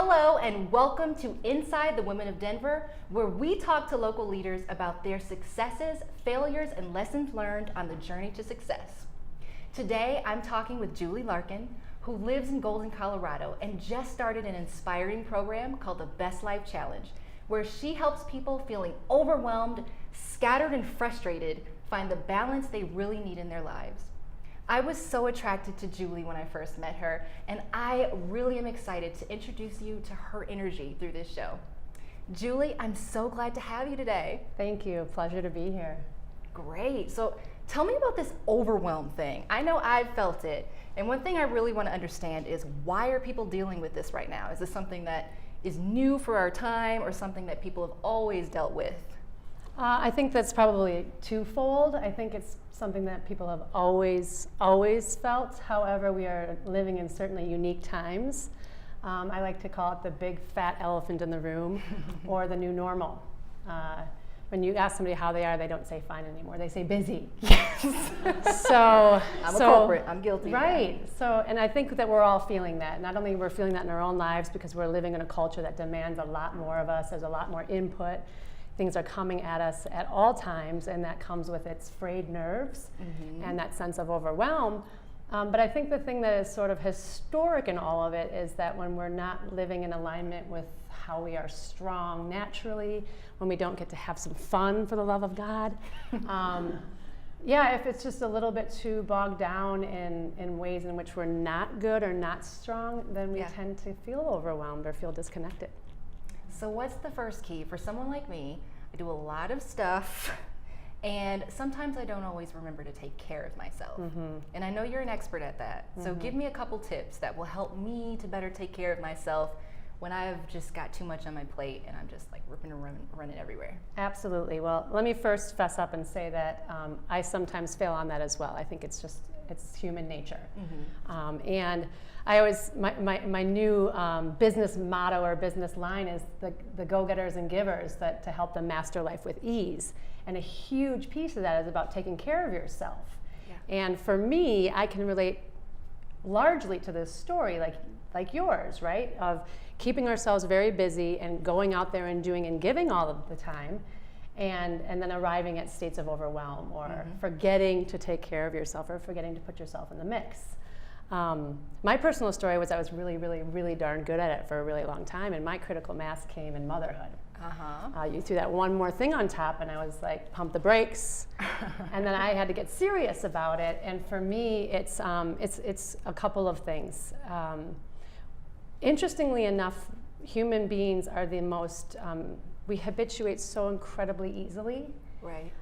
Hello and welcome to Inside the Women of Denver, where we talk to local leaders about their successes, failures, and lessons learned on the journey to success. Today, I'm talking with Julie Larkin, who lives in Golden, Colorado, and just started an inspiring program called the Best Life Challenge, where she helps people feeling overwhelmed, scattered, and frustrated find the balance they really need in their lives. I was so attracted to Julie when I first met her, and I really am excited to introduce you to her energy through this show. Julie, I'm so glad to have you today. Thank you. Pleasure to be here. Great. So tell me about this overwhelm thing. I know I've felt it, and one thing I really want to understand is, why are people dealing with this right now? Is this something that is new for our time, or something that people have always dealt with? I think that's probably twofold. I think it's something that people have always felt. However, we are living in certainly unique times. I like to call it the big fat elephant in the room, or the new normal. When you ask somebody how they are, they don't say fine anymore. They say busy. So I'm a culprit. I'm guilty. Right. So, and I think that we're all feeling that. Not only we're feeling that in our own lives, because we're living in a culture that demands a lot more of us. There's a lot more input. Things are coming at us at all times, and that comes with its frayed nerves and that sense of overwhelm. But I think the thing that is sort of historic in all of it is that when we're not living in alignment with how we are strong naturally, when we don't get to have some fun for the love of God, if it's just a little bit too bogged down in ways in which we're not good or not strong, then we tend to feel overwhelmed or feel disconnected. So what's the first key for someone like me? I do a lot of stuff, and sometimes I don't always remember to take care of myself. And I know you're an expert at that. So give me a couple tips that will help me to better take care of myself when I've just got too much on my plate and I'm just like ripping and running everywhere. Absolutely. Well, let me first fess up and say that I sometimes fail on that as well. I think it's human nature. And I always, my new business motto or business line is the go-getters and givers, that to help them master life with ease. And a huge piece of that is about taking care of yourself. And for me, I can relate largely to this story, like yours, right? Of keeping ourselves very busy and going out there and doing and giving all of the time, and then arriving at states of overwhelm, or forgetting to take care of yourself, or forgetting to put yourself in the mix. My personal story was I was really, really, really darn good at it for a really long time, and my critical mass came in motherhood. You threw that one more thing on top, and I was like, pump the brakes. And then I had to get serious about it. And for me, it's a couple of things. Interestingly enough, human beings are the most, we habituate so incredibly easily. Right.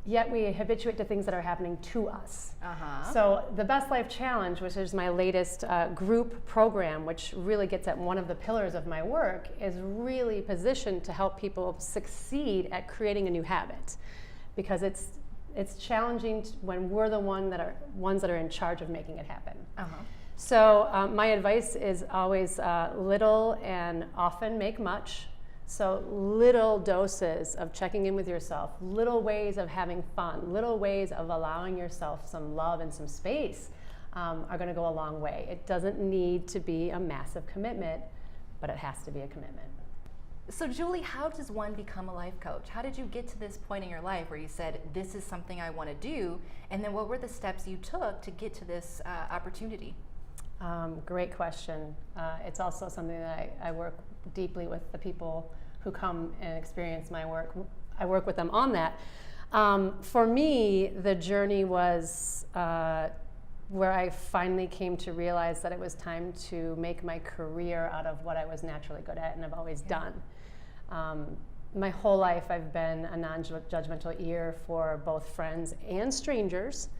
Yet we habituate to things that are happening to us. So the Best Life Challenge, which is my latest group program, which really gets at one of the pillars of my work, is really positioned to help people succeed at creating a new habit, because it's challenging when we're the ones that are in charge of making it happen. So my advice is always little and often make much. So little doses of checking in with yourself, little ways of having fun, little ways of allowing yourself some love and some space are going to go a long way. It doesn't need to be a massive commitment, but it has to be a commitment. So Julie, how does one become a life coach? How did you get to this point in your life where you said, this is something I want to do? And then what were the steps you took to get to this opportunity? Great question. It's also something that I work deeply with the people who come and experience my work. I work with them on that. For me, the journey was where I finally came to realize that it was time to make my career out of what I was naturally good at and have always done. My whole life I've been a non-judgmental ear for both friends and strangers.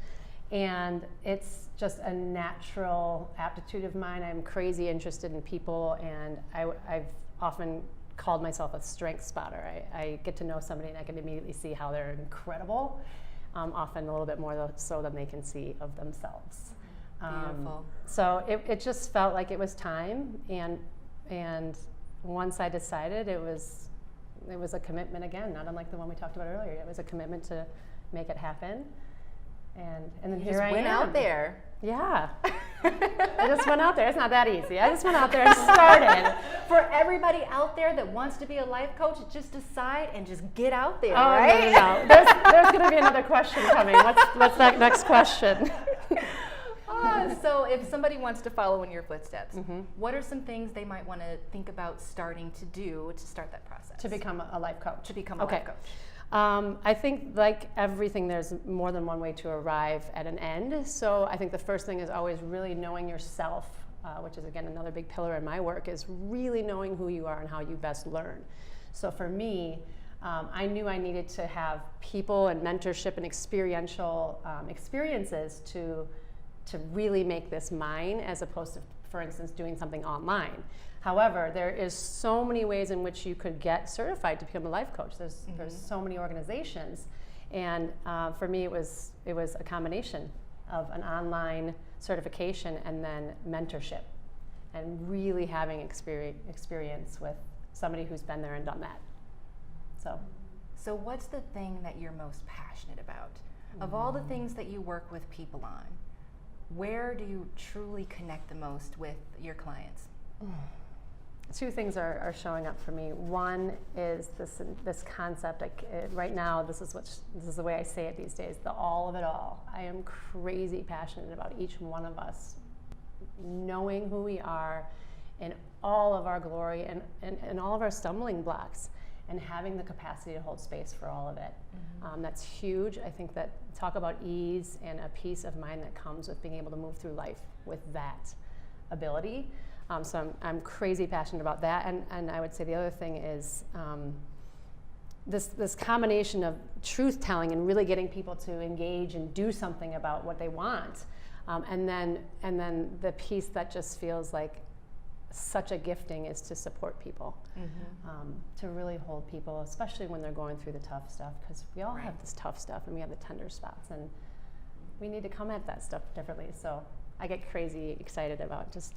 And it's just a natural aptitude of mine. I'm crazy interested in people, and I've often called myself a strength spotter. I get to know somebody and I can immediately see how they're incredible, often a little bit more so than they can see of themselves. Beautiful. So it just felt like it was time, and once I decided, it was a commitment again, not unlike the one we talked about earlier. It was a commitment to make it happen. And then you here just I went am. out there. Yeah. I just went out there. It's not that easy. I just went out there and started. For everybody out there that wants to be a life coach, just decide and just get out there, Oh, right? no. There's going to be another question coming. What's that next question? So if somebody wants to follow in your footsteps, what are some things they might want to think about starting to do to start that process? To become a life coach. To become a life coach. I think, like everything, there's more than one way to arrive at an end. So I think the first thing is always really knowing yourself, which is, again, another big pillar in my work, is really knowing who you are and how you best learn. So for me, I knew I needed to have people and mentorship and experiential experiences to really make this mine, as opposed to, for instance, doing something online. However, there is so many ways in which you could get certified to become a life coach. There's so many organizations, and for me, it was a combination of an online certification and then mentorship, and really having experience with somebody who's been there and done that. So what's the thing that you're most passionate about? Of all the things that you work with people on, where do you truly connect the most with your clients? Two things are showing up for me. One is this concept. Right now, this is the way I say it these days. The all of it all. I am crazy passionate about each one of us knowing who we are in all of our glory and all of our stumbling blocks, and having the capacity to hold space for all of it. That's huge. I think that talk about ease and a peace of mind that comes with being able to move through life with that ability. So I'm crazy passionate about that. And I would say the other thing is this combination of truth telling and really getting people to engage and do something about what they want. And then the piece that just feels like such a gifting is to support people, to really hold people, especially when they're going through the tough stuff, because we all have this tough stuff and we have the tender spots, and we need to come at that stuff differently. So I get crazy excited about just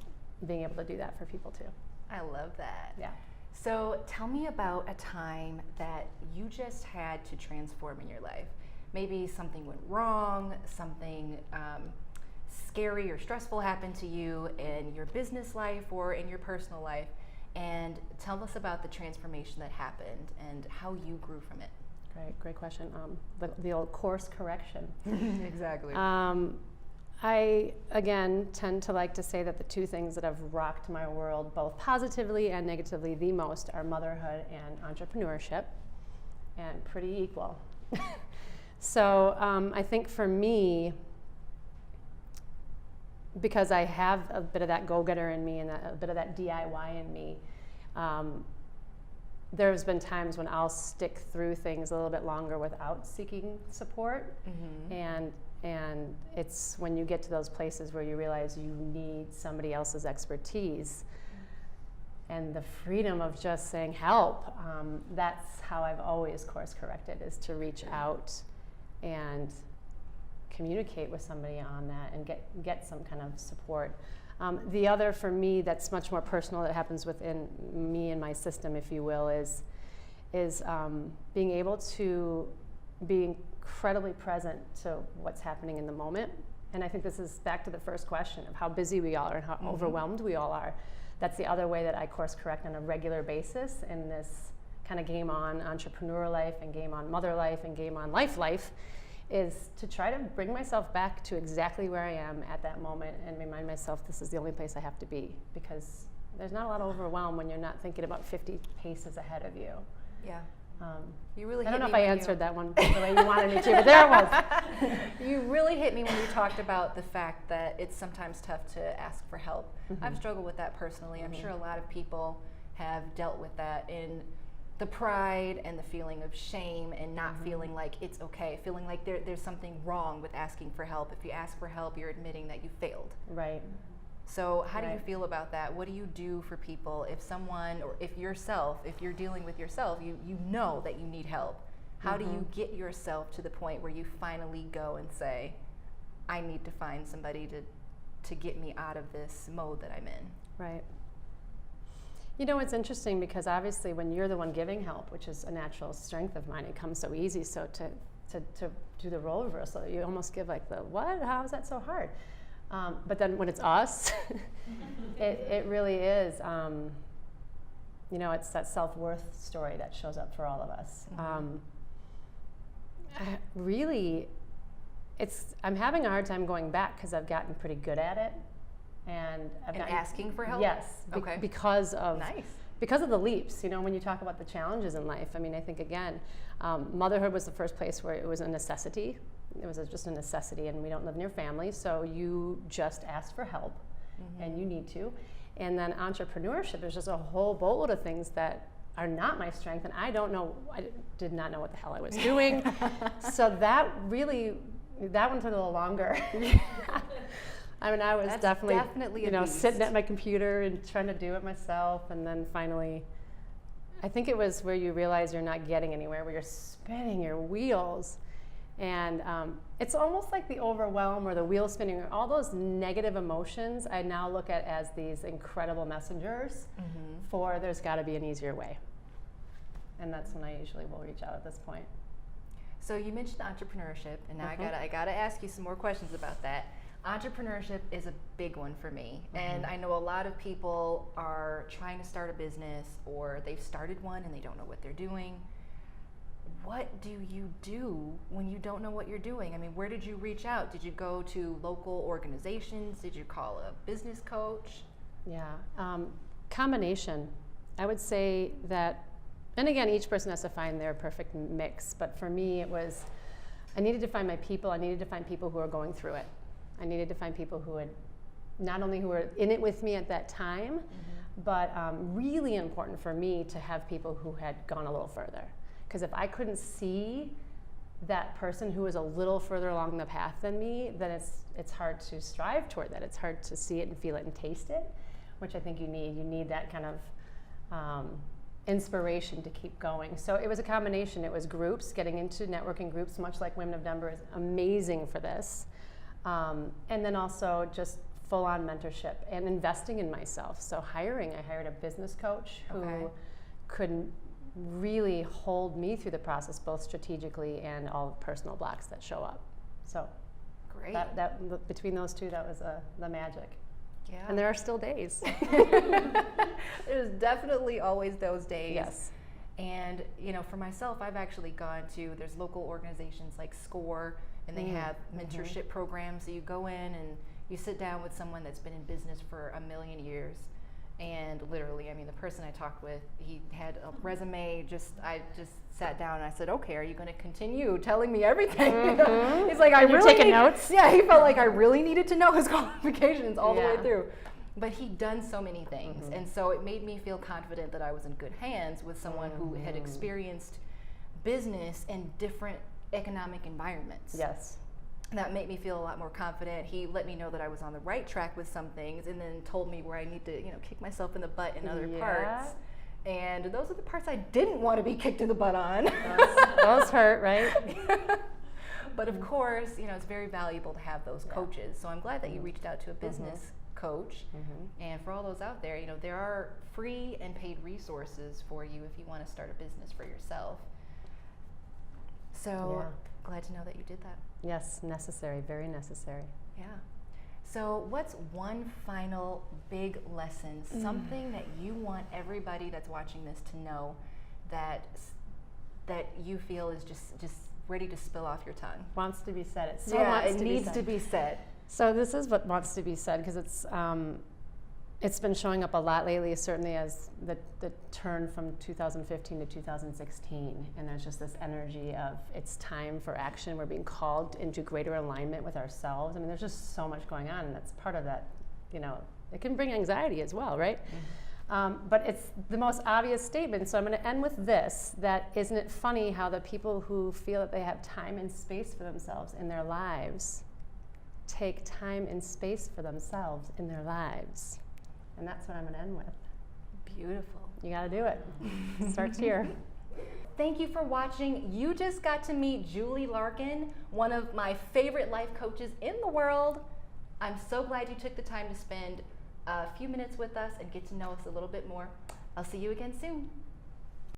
being able to do that for people too. I love that. Yeah. So tell me about a time that you just had to transform in your life. Maybe something went wrong, something scary or stressful happened to you in your business life or in your personal life, and tell us about the transformation that happened and how you grew from it. Great question. The old course correction. Exactly. I, again, tend to like to say that the two things that have rocked my world, both positively and negatively, the most are motherhood and entrepreneurship, and pretty equal. So I think for me, because I have a bit of that go-getter in me and a bit of that DIY in me, there's been times when I'll stick through things a little bit longer without seeking support. And it's when you get to those places where you realize you need somebody else's expertise and the freedom of just saying help. That's how I've always course corrected, is to reach out and communicate with somebody on that and get some kind of support. The other, for me, that's much more personal, that happens within me and my system, if you will, is being able to be incredibly present to what's happening in the moment. And I think this is back to the first question of how busy we all are and how overwhelmed we all are. That's the other way that I course correct on a regular basis in this kind of game on entrepreneur life and game on mother life and game on life, is to try to bring myself back to exactly where I am at that moment and remind myself this is the only place I have to be, because there's not a lot of overwhelm when you're not thinking about 50 paces ahead of you. Yeah. You really. I don't know if I answered that one the way you wanted me to, but there it was. You really hit me when you talked about the fact that it's sometimes tough to ask for help. I've struggled with that personally. I'm sure a lot of people have dealt with that, in the pride and the feeling of shame and not feeling like it's okay, feeling like there's something wrong with asking for help. If you ask for help, you're admitting that you failed. Right. So how do you feel about that? What do you do for people if someone, or if yourself, if you're dealing with yourself, you know that you need help? How do you get yourself to the point where you finally go and say, I need to find somebody to get me out of this mode that I'm in? Right. You know, it's interesting because obviously when you're the one giving help, which is a natural strength of mine, it comes so easy. So to do the role reversal, you almost give like the, what? How is that so hard? But then when it's us, it really is, it's that self-worth story that shows up for all of us. Really, I'm having a hard time going back because I've gotten pretty good at it. And asking for help? Yes, okay. because of the leaps, when you talk about the challenges in life. I mean, I think, again, motherhood was the first place where it was a necessity. It was just a necessity, and we don't live near family, so you just ask for help, and you need to. And then entrepreneurship is just a whole boatload of things that are not my strength, and I did not know what the hell I was doing. So that one took a little longer. I mean, I was definitely sitting at my computer and trying to do it myself, and then finally, I think it was where you realize you're not getting anywhere, where you're spinning your wheels, and it's almost like the overwhelm or the wheel spinning, or all those negative emotions I now look at as these incredible messengers for there's got to be an easier way, and that's when I usually will reach out at this point. So you mentioned entrepreneurship, and now I gotta ask you some more questions about that. Entrepreneurship is a big one for me, and I know a lot of people are trying to start a business, or they've started one and they don't know what they're doing. What do you do when you don't know what you're doing? I mean, where did you reach out? Did you go to local organizations? Did you call a business coach? Yeah, combination. I would say that, and again, each person has to find their perfect mix, but for me it was, I needed to find my people. I needed to find people who are going through it. I needed to find people who were in it with me at that time, but really important for me to have people who had gone a little further. Because if I couldn't see that person who was a little further along the path than me, then it's hard to strive toward that. It's hard to see it and feel it and taste it, which I think you need. You need that kind of inspiration to keep going. So it was a combination. It was groups, getting into networking groups, much like Women of Denver is amazing for this. And then also just full-on mentorship and investing in myself. So I hired a business coach who could really hold me through the process, both strategically and all the personal blocks that show up. So great. That between those two, that was the magic. Yeah. And there are still days. There's definitely always those days. Yes. And for myself, I've actually there's local organizations like SCORE, and they have mentorship programs. So you go in and you sit down with someone that's been in business for a million years. And literally, I mean, the person I talked with, he had a resume. I just sat down and I said, "Okay, are you going to continue telling me everything?" He's like, "You're taking notes." Yeah, he felt like I really needed to know his qualifications all the way through. But he'd done so many things, and so it made me feel confident that I was in good hands with someone who had experienced business in different economic environments. Yes. That made me feel a lot more confident. He let me know that I was on the right track with some things, and then told me where I need to, kick myself in the butt in other parts. And those are the parts I didn't want to be kicked in the butt on. Those hurt, right? But of course, it's very valuable to have those coaches. So I'm glad that you reached out to a business coach. And for all those out there, there are free and paid resources for you if you want to start a business for yourself. So glad to know that you did that. Yes, necessary, very necessary. Yeah. So what's one final big lesson, something that you want everybody that's watching this to know that you feel is just ready to spill off your tongue? Wants to be said. It needs to be said. So this is what wants to be said, because it's been showing up a lot lately, certainly as the turn from 2015 to 2016, and there's just this energy of it's time for action. We're being called into greater alignment with ourselves. I mean, there's just so much going on, and that's part of that, it can bring anxiety as well, right? But it's the most obvious statement, so I'm going to end with this, that isn't it funny how the people who feel that they have time and space for themselves in their lives take time and space for themselves in their lives. And that's what I'm going to end with. Beautiful. You got to do it. Starts here. Thank you for watching. You just got to meet Julie Larkin, one of my favorite life coaches in the world. I'm so glad you took the time to spend a few minutes with us and get to know us a little bit more. I'll see you again soon.